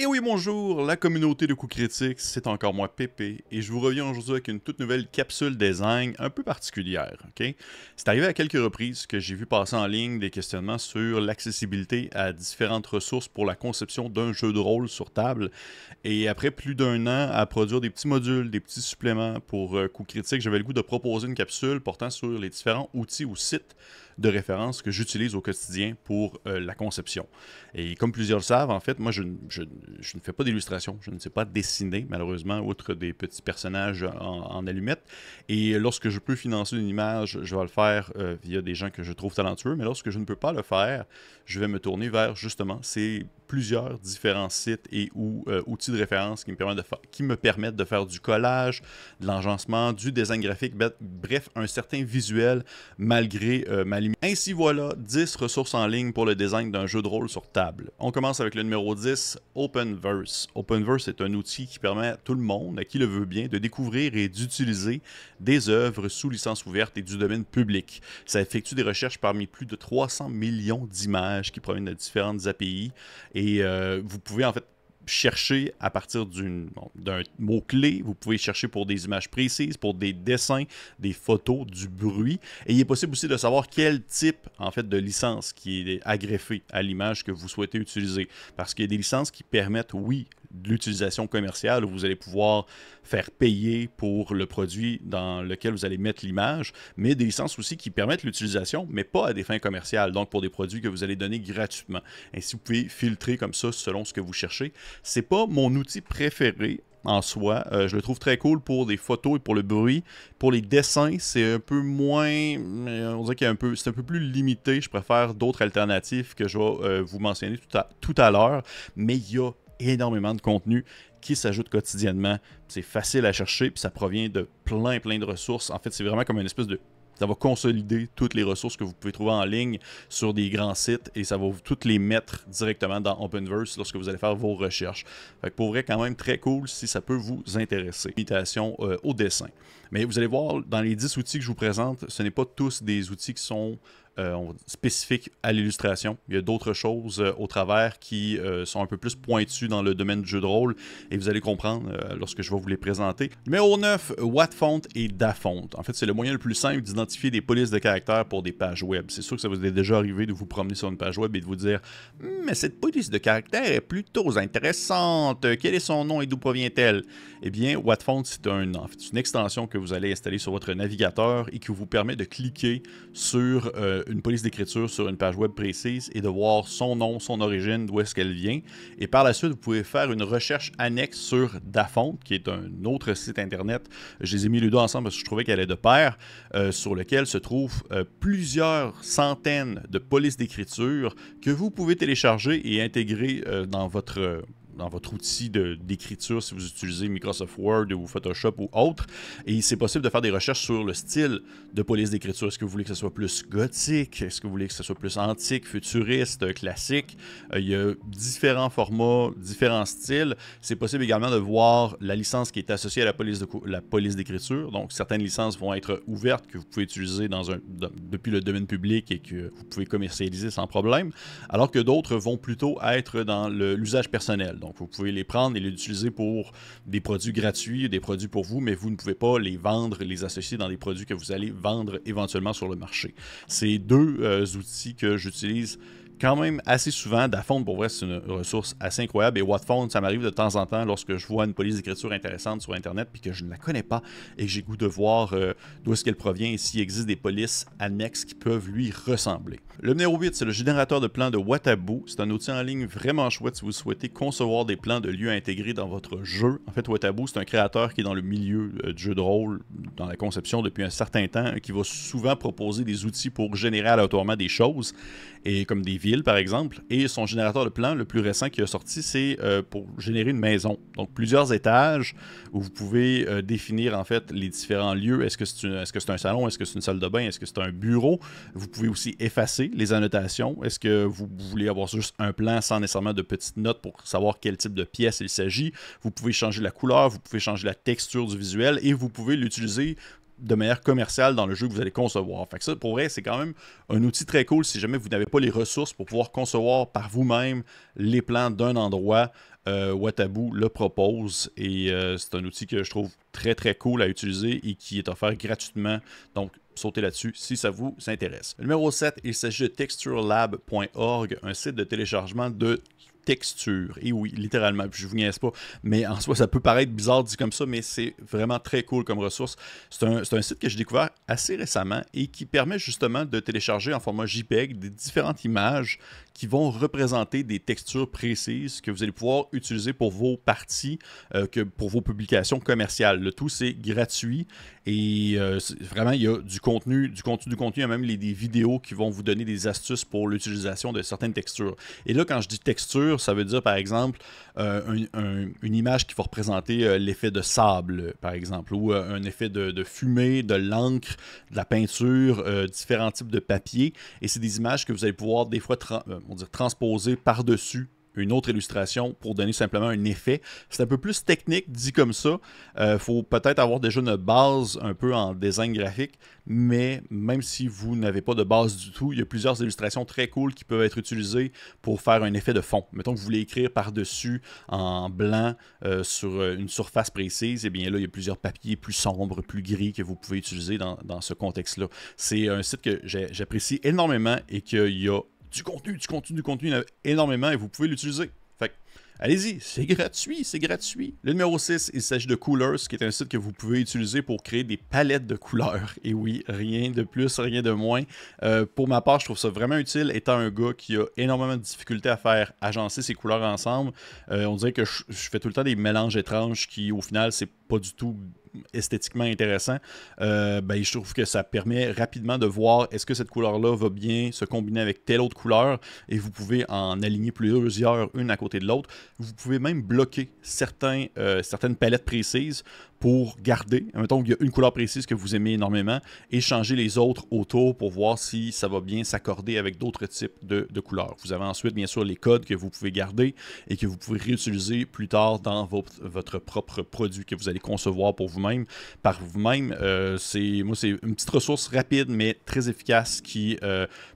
Et oui, bonjour, la communauté de coups critiques, c'est encore moi Pépé, et je vous reviens aujourd'hui avec une toute nouvelle capsule design un peu particulière, ok? C'est arrivé à quelques reprises que j'ai vu passer en ligne des questionnements sur l'accessibilité à différentes ressources pour la conception d'un jeu de rôle sur table, et après plus d'un an à produire des petits modules, des petits suppléments pour coups critiques, j'avais le goût de proposer une capsule portant sur les différents outils ou sites de référence que j'utilise au quotidien pour la conception. Et comme plusieurs le savent, en fait, moi, je ne fais pas d'illustration. Je ne sais pas dessiner, malheureusement, outre des petits personnages en allumettes. Et lorsque je peux financer une image, je vais le faire via des gens que je trouve talentueux. Mais lorsque je ne peux pas le faire, je vais me tourner vers, justement, ces plusieurs différents sites et ou outils de référence qui me permettent de faire du collage, de l'agencement, du design graphique, bref, un certain visuel malgré ma limite. Ainsi voilà, 10 ressources en ligne pour le design d'un jeu de rôle sur table. On commence avec le numéro 10, Openverse. Openverse est un outil qui permet à tout le monde, à qui le veut bien, de découvrir et d'utiliser des œuvres sous licence ouverte et du domaine public. Ça effectue des recherches parmi plus de 300 millions d'images qui proviennent de différentes API et vous pouvez en fait chercher à partir d'un mot-clé. Vous pouvez chercher pour des images précises, pour des dessins, des photos, du bruit. Et il est possible aussi de savoir quel type en fait, de licence qui est agreffé à l'image que vous souhaitez utiliser. Parce qu'il y a des licences qui permettent, oui, de l'utilisation commerciale où vous allez pouvoir faire payer pour le produit dans lequel vous allez mettre l'image, mais des licences aussi qui permettent l'utilisation, mais pas à des fins commerciales, donc pour des produits que vous allez donner gratuitement. Ainsi, vous pouvez filtrer comme ça selon ce que vous cherchez. C'est pas mon outil préféré en soi. Je le trouve très cool pour des photos et pour le bruit. Pour les dessins, c'est un peu moins... on dirait c'est un peu plus limité. Je préfère d'autres alternatives que je vais vous mentionner tout à l'heure, mais il y a énormément de contenu qui s'ajoute quotidiennement. C'est facile à chercher, puis ça provient de plein de ressources. En fait, c'est vraiment comme une espèce de... Ça va consolider toutes les ressources que vous pouvez trouver en ligne sur des grands sites et ça va toutes les mettre directement dans Openverse lorsque vous allez faire vos recherches. Fait que pour vrai, quand même très cool si ça peut vous intéresser. Imitation au dessin. Mais vous allez voir, dans les 10 outils que je vous présente, ce n'est pas tous des outils qui sont spécifiques à l'illustration. Il y a d'autres choses au travers qui sont un peu plus pointues dans le domaine du jeu de rôle et vous allez comprendre lorsque je vais vous les présenter. Numéro 9, Whatfont et Dafont. En fait, c'est le moyen le plus simple d'identifier des polices de caractères pour des pages web. C'est sûr que ça vous est déjà arrivé de vous promener sur une page web et de vous dire mais cette police de caractère est plutôt intéressante. Quel est son nom et d'où provient-elle? Eh bien, Whatfont, c'est une extension que vous allez installer sur votre navigateur et qui vous permet de cliquer sur une police d'écriture sur une page web précise et de voir son nom, son origine, d'où est-ce qu'elle vient. Et par la suite, vous pouvez faire une recherche annexe sur Dafont, qui est un autre site internet. Je les ai mis les deux ensemble parce que je trouvais qu'elle est de pair, sur lequel se trouvent plusieurs centaines de polices d'écriture que vous pouvez télécharger et intégrer dans votre outil d'écriture si vous utilisez Microsoft Word ou Photoshop ou autre. Et c'est possible de faire des recherches sur le style de police d'écriture. Est-ce que vous voulez que ce soit plus gothique? Est-ce que vous voulez que ce soit plus antique, futuriste, classique? Il y a différents formats, différents styles. C'est possible également de voir la licence qui est associée à la police d'écriture. Donc, certaines licences vont être ouvertes que vous pouvez utiliser depuis le domaine public et que vous pouvez commercialiser sans problème, alors que d'autres vont plutôt être dans l'usage personnel. Donc, vous pouvez les prendre et les utiliser pour des produits gratuits, des produits pour vous, mais vous ne pouvez pas les vendre, les associer dans des produits que vous allez vendre éventuellement sur le marché. C'est deux outils que j'utilise quand même assez souvent. Dafont, pour vrai, c'est une ressource assez incroyable. Et Whatfont, ça m'arrive de temps en temps lorsque je vois une police d'écriture intéressante sur Internet puis que je ne la connais pas et que j'ai goût de voir d'où est-ce qu'elle provient et s'il existe des polices annexes qui peuvent lui ressembler. Le numéro 8, c'est le générateur de plans de Watabu. C'est un outil en ligne vraiment chouette si vous souhaitez concevoir des plans de lieux intégrés dans votre jeu. En fait, Watabu, c'est un créateur qui est dans le milieu du jeu de rôle, dans la conception depuis un certain temps, qui va souvent proposer des outils pour générer aléatoirement des choses, et comme des villes par exemple. Et son générateur de plans le plus récent qui a sorti, c'est pour générer une maison. Donc plusieurs étages où vous pouvez définir en fait les différents lieux. Est-ce que c'est un salon? Est-ce que c'est une salle de bain? Est-ce que c'est un bureau? Vous pouvez aussi effacer les annotations. Est-ce que vous voulez avoir juste un plan sans nécessairement de petites notes pour savoir quel type de pièce il s'agit? Vous pouvez changer la couleur, vous pouvez changer la texture du visuel et vous pouvez l'utiliser de manière commerciale dans le jeu que vous allez concevoir. Fait que ça, pour vrai, c'est quand même un outil très cool si jamais vous n'avez pas les ressources pour pouvoir concevoir par vous-même les plans d'un endroit. Watabu le propose et c'est un outil que je trouve très très cool à utiliser et qui est offert gratuitement. Donc, sautez là-dessus si ça vous intéresse. Numéro 7, il s'agit de texturelab.org, un site de téléchargement de texture. Et oui, littéralement, je vous niaise pas, mais en soi, ça peut paraître bizarre dit comme ça, mais c'est vraiment très cool comme ressource. C'est un site que j'ai découvert assez récemment et qui permet justement de télécharger en format JPEG des différentes images qui vont représenter des textures précises que vous allez pouvoir utiliser pour vos parties, que pour vos publications commerciales. Le tout, c'est gratuit et vraiment, il y a du contenu, il y a même des vidéos qui vont vous donner des astuces pour l'utilisation de certaines textures. Et là, quand je dis texture, ça veut dire, par exemple, une image qui va représenter l'effet de sable, par exemple, ou un effet de fumée, de l'encre, de la peinture, différents types de papier. Et c'est des images que vous allez pouvoir des fois transposer par-dessus une autre illustration pour donner simplement un effet. C'est un peu plus technique dit comme ça. Il faut peut-être avoir déjà une base un peu en design graphique, mais même si vous n'avez pas de base du tout, il y a plusieurs illustrations très cool qui peuvent être utilisées pour faire un effet de fond. Mettons que vous voulez écrire par-dessus en blanc sur une surface précise, et bien là, il y a plusieurs papiers plus sombres, plus gris que vous pouvez utiliser dans ce contexte-là. C'est un site que j'apprécie énormément et qu'il y a du contenu, il y en a énormément et vous pouvez l'utiliser. Fait que, allez-y, c'est gratuit, c'est gratuit. Le numéro 6, il s'agit de Coolers, qui est un site que vous pouvez utiliser pour créer des palettes de couleurs. Et oui, rien de plus, rien de moins. Pour ma part, je trouve ça vraiment utile, étant un gars qui a énormément de difficultés à faire agencer ses couleurs ensemble. On dirait que je fais tout le temps des mélanges étranges qui, au final, c'est pas du tout esthétiquement intéressant. Je trouve que ça permet rapidement de voir est-ce que cette couleur-là va bien se combiner avec telle autre couleur et vous pouvez en aligner plusieurs, une à côté de l'autre. Vous pouvez même bloquer certaines palettes précises pour garder, mettons qu'il y a une couleur précise que vous aimez énormément et changer les autres autour pour voir si ça va bien s'accorder avec d'autres types de couleurs. Vous avez ensuite bien sûr les codes que vous pouvez garder et que vous pouvez réutiliser plus tard dans votre propre produit que vous allez concevoir pour vous-même, par vous-même. C'est une petite ressource rapide mais très efficace qui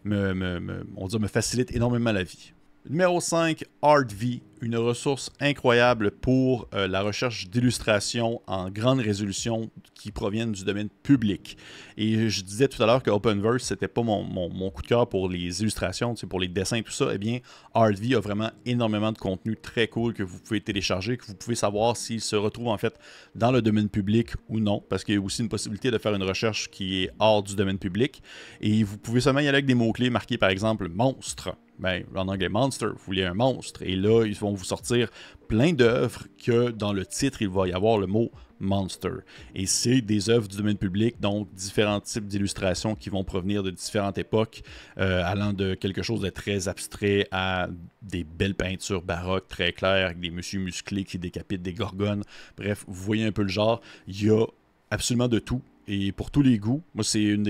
me facilite énormément la vie. Numéro 5, ArtV, une ressource incroyable pour la recherche d'illustrations en grande résolution qui proviennent du domaine public. Et je disais tout à l'heure que Openverse, c'était pas mon coup de cœur pour les illustrations, pour les dessins et tout ça. Eh bien, ArtV a vraiment énormément de contenu très cool que vous pouvez télécharger, que vous pouvez savoir s'il se retrouve en fait dans le domaine public ou non, parce qu'il y a aussi une possibilité de faire une recherche qui est hors du domaine public. Et vous pouvez seulement y aller avec des mots-clés marqués par exemple monstre. Ben, en anglais, monster, vous voulez un monstre. Et là, ils vont vous sortir plein d'œuvres que dans le titre, il va y avoir le mot monster. Et c'est des œuvres du domaine public, donc différents types d'illustrations qui vont provenir de différentes époques, allant de quelque chose de très abstrait à des belles peintures baroques très claires, avec des messieurs musclés qui décapitent des gorgones. Bref, vous voyez un peu le genre. Il y a absolument de tout. Et pour tous les goûts, moi, c'est une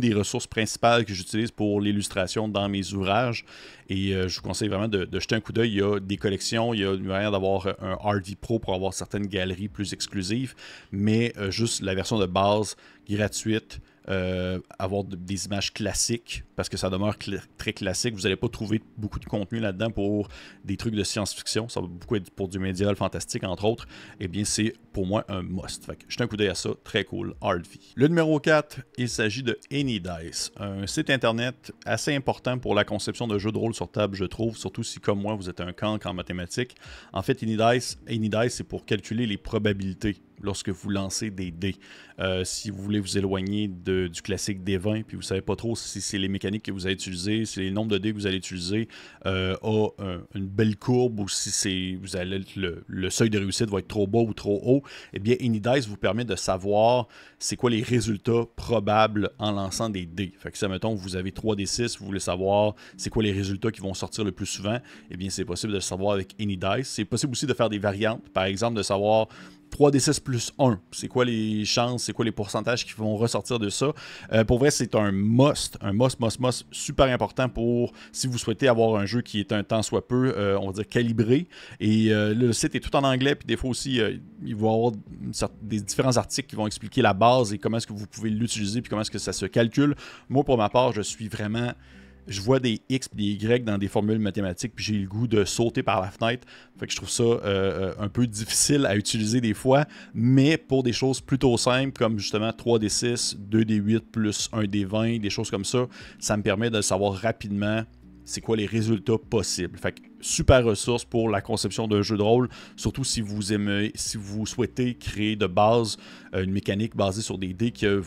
des ressources principales que j'utilise pour l'illustration dans mes ouvrages. Et je vous conseille vraiment de jeter un coup d'œil. Il y a des collections, il y a une manière d'avoir un ArtV Pro pour avoir certaines galeries plus exclusives. Mais juste la version de base gratuite, avoir des images classiques, parce que ça demeure très classique. Vous n'allez pas trouver beaucoup de contenu là-dedans pour des trucs de science-fiction. Ça va beaucoup être pour du médiéval fantastique, entre autres. Eh bien, c'est pour moi un must. Fait que jetez un coup d'œil à ça. Très cool. ArtV. Le numéro 4, il s'agit de AnyDice, un site internet assez important pour la conception de jeux de rôle sur table, je trouve, surtout si, comme moi, vous êtes un cancre en mathématiques. En fait, AnyDice, c'est pour calculer les probabilités lorsque vous lancez des dés. Si vous voulez vous éloigner du classique des 20, puis vous ne savez pas trop si c'est les mécaniques que vous allez utiliser, si les nombres de dés que vous allez utiliser a une belle courbe, ou si le seuil de réussite va être trop bas ou trop haut, eh bien, AnyDice vous permet de savoir c'est quoi les résultats probables en lançant des dés. Fait que ça, mettons, vous avez 3d6, vous voulez savoir c'est quoi les résultats qui vont sortir le plus souvent, eh bien, c'est possible de le savoir avec AnyDice. C'est possible aussi de faire des variantes, par exemple, de savoir 3d6 plus 1. C'est quoi les chances, c'est quoi les pourcentages qui vont ressortir de ça? Pour vrai, c'est un must super important pour si vous souhaitez avoir un jeu qui est un tant soit peu, on va dire, calibré. Et le site est tout en anglais, puis des fois aussi, il va y avoir des différents articles qui vont expliquer la base et comment est-ce que vous pouvez l'utiliser, puis comment est-ce que ça se calcule. Moi, pour ma part, je vois des X et des Y dans des formules mathématiques, puis j'ai le goût de sauter par la fenêtre. Fait que je trouve ça un peu difficile à utiliser des fois, mais pour des choses plutôt simples, comme justement 3d6, 2d8 plus 1d20, des choses comme ça, ça me permet de savoir rapidement c'est quoi les résultats possibles. Fait que super ressource pour la conception d'un jeu de rôle, surtout si vous souhaitez créer de base une mécanique basée sur des dés que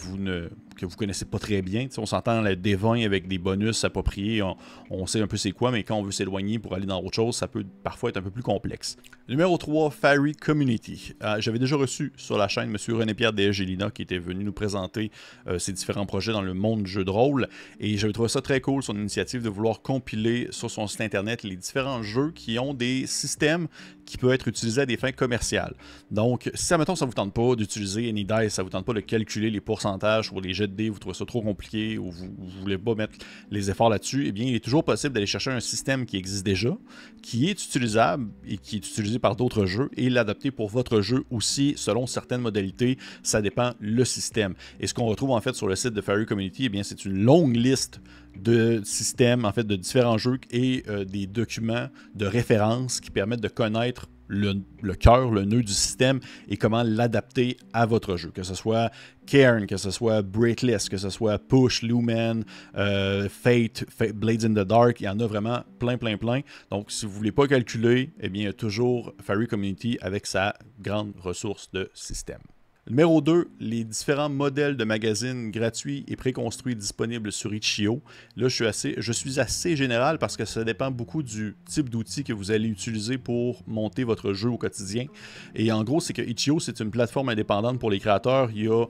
vous connaissez pas très bien. T'sais, on s'entend le D20 avec des bonus appropriés, on sait un peu c'est quoi, mais quand on veut s'éloigner pour aller dans autre chose, ça peut parfois être un peu plus complexe. Numéro 3, Fairy Community. J'avais déjà reçu sur la chaîne M. René-Pierre Desgelina qui était venu nous présenter ses différents projets dans le monde du jeu de rôle, et j'avais trouvé ça très cool, son initiative de vouloir compiler sur son site internet les différents jeux qui ont des systèmes qui peuvent être utilisés à des fins commerciales. Donc, si, admettons, ça ne vous tente pas d'utiliser AnyDice, ça ne vous tente pas de calculer les pourcentages pour les jets de dés, vous trouvez ça trop compliqué ou vous ne voulez pas mettre les efforts là-dessus, eh bien, il est toujours possible d'aller chercher un système qui existe déjà, qui est utilisable et qui est utilisé par d'autres jeux et l'adapter pour votre jeu aussi selon certaines modalités. Ça dépend le système. Et ce qu'on retrouve en fait sur le site de Fairy Community, eh bien, c'est une longue liste de systèmes, en fait, de différents jeux et des documents de référence qui permettent de connaître le cœur, le nœud du système et comment l'adapter à votre jeu. Que ce soit Cairn, que ce soit Breakless, que ce soit Push, Lumen, Fate, Blades in the Dark, il y en a vraiment plein. Donc, si vous ne voulez pas calculer, eh bien, il y a toujours Fairy Community avec sa grande ressource de système. Numéro 2, les différents modèles de magazines gratuits et préconstruits disponibles sur Itch.io. Là, je suis assez général parce que ça dépend beaucoup du type d'outil que vous allez utiliser pour monter votre jeu au quotidien. Et en gros, c'est que Itch.io, c'est une plateforme indépendante pour les créateurs. Il y a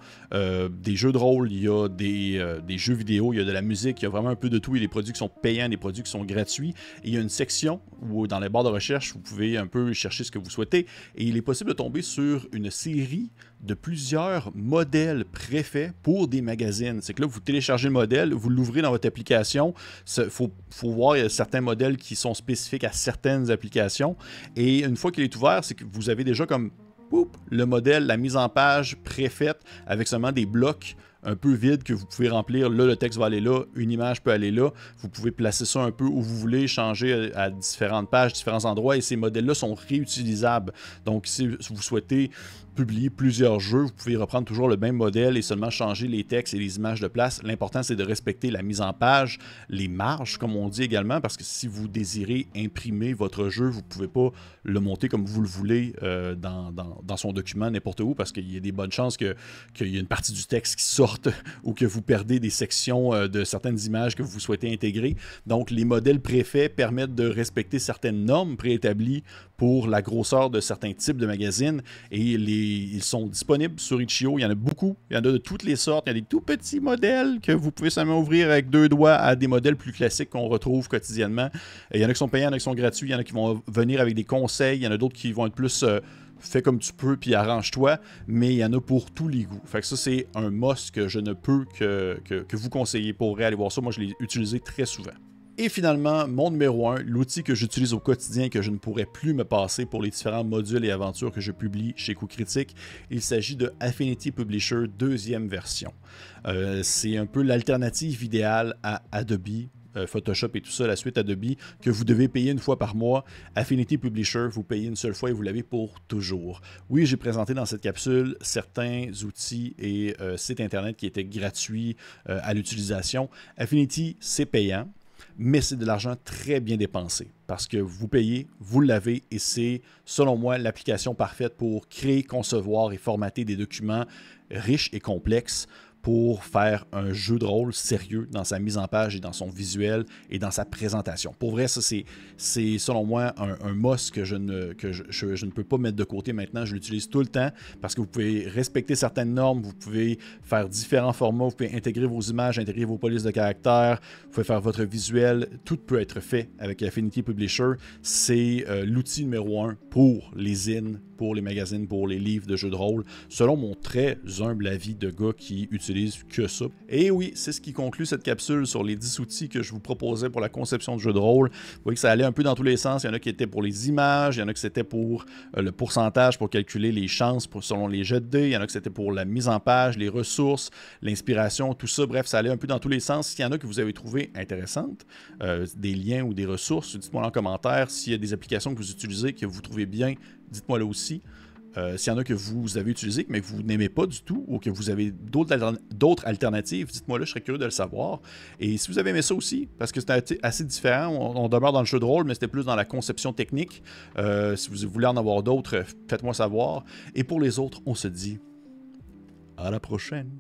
des jeux de rôle, il y a des jeux vidéo, il y a de la musique, il y a vraiment un peu de tout. Il y a des produits qui sont payants, des produits qui sont gratuits. Et il y a une section où, dans les barres de recherche, vous pouvez un peu chercher ce que vous souhaitez. Et il est possible de tomber sur une série de plusieurs modèles préfaits pour des magazines. C'est que là, vous téléchargez le modèle, vous l'ouvrez dans votre application. Il faut voir, il y a certains modèles qui sont spécifiques à certaines applications. Et une fois qu'il est ouvert, c'est que vous avez déjà comme le modèle, la mise en page préfaite avec seulement des blocs un peu vides que vous pouvez remplir. Là, le texte va aller là, une image peut aller là. Vous pouvez placer ça un peu où vous voulez, changer à différentes pages, différents endroits, et ces modèles-là sont réutilisables. Donc, si vous souhaitez publier plusieurs jeux, vous pouvez reprendre toujours le même modèle et seulement changer les textes et les images de place. L'important, c'est de respecter la mise en page, les marges, comme on dit également, parce que si vous désirez imprimer votre jeu, vous ne pouvez pas le monter comme vous le voulez dans son document, n'importe où, parce qu'il y a des bonnes chances qu'il y ait une partie du texte qui sorte ou que vous perdez des sections de certaines images que vous souhaitez intégrer. Donc, les modèles préfaits permettent de respecter certaines normes préétablies pour la grosseur de certains types de magazines et ils sont disponibles sur Itch.io. Il y en a beaucoup, il y en a de toutes les sortes. Il y a des tout petits modèles que vous pouvez seulement ouvrir avec 2 doigts à des modèles plus classiques qu'on retrouve quotidiennement. Il y en a qui sont payants, il y en a qui sont gratuits, il y en a qui vont venir avec des conseils, il y en a d'autres qui vont être plus fais comme tu peux puis arrange-toi, mais il y en a pour tous les goûts. Fait que ça, c'est un must que je ne peux que vous conseiller pour aller voir ça. Moi, je l'ai utilisé très souvent. Et finalement, mon numéro 1, l'outil que j'utilise au quotidien et que je ne pourrais plus me passer pour les différents modules et aventures que je publie chez Coup Critique, il s'agit de Affinity Publisher 2e version. C'est un peu l'alternative idéale à Adobe, Photoshop et tout ça, la suite Adobe, que vous devez payer une fois par mois. Affinity Publisher, vous payez une seule fois et vous l'avez pour toujours. Oui, j'ai présenté dans cette capsule certains outils et sites internet qui étaient gratuits à l'utilisation. Affinity, c'est payant, mais c'est de l'argent très bien dépensé parce que vous payez, vous l'avez et c'est, selon moi, l'application parfaite pour créer, concevoir et formater des documents riches et complexes pour faire un jeu de rôle sérieux dans sa mise en page et dans son visuel et dans sa présentation. Pour vrai, ça, c'est selon moi un must que je ne peux pas mettre de côté maintenant. Je l'utilise tout le temps parce que vous pouvez respecter certaines normes, vous pouvez faire différents formats, vous pouvez intégrer vos images, intégrer vos polices de caractères, vous pouvez faire votre visuel. Tout peut être fait avec Affinity Publisher. C'est l'outil numéro 1 pour les zines, pour les magazines, pour les livres de jeux de rôle, selon mon très humble avis de gars qui utilise que ça. Et oui, c'est ce qui conclut cette capsule sur les 10 outils que je vous proposais pour la conception de jeux de rôle. Vous voyez que ça allait un peu dans tous les sens. Il y en a qui étaient pour les images, il y en a qui c'était pour le pourcentage pour calculer les chances selon les jets de dés, il y en a qui c'était pour la mise en page, les ressources, l'inspiration, tout ça. Bref, ça allait un peu dans tous les sens. S'il y en a que vous avez trouvé intéressantes, des liens ou des ressources, dites-moi en commentaire. S'il y a des applications que vous utilisez, que vous trouvez bien, dites-moi là aussi. S'il y en a que vous avez utilisé, mais que vous n'aimez pas du tout, ou que vous avez d'autres alternatives, dites-moi là, je serais curieux de le savoir. Et si vous avez aimé ça aussi, parce que c'était assez différent, on demeure dans le jeu de rôle, mais c'était plus dans la conception technique. Si vous voulez en avoir d'autres, faites-moi savoir. Et pour les autres, on se dit à la prochaine.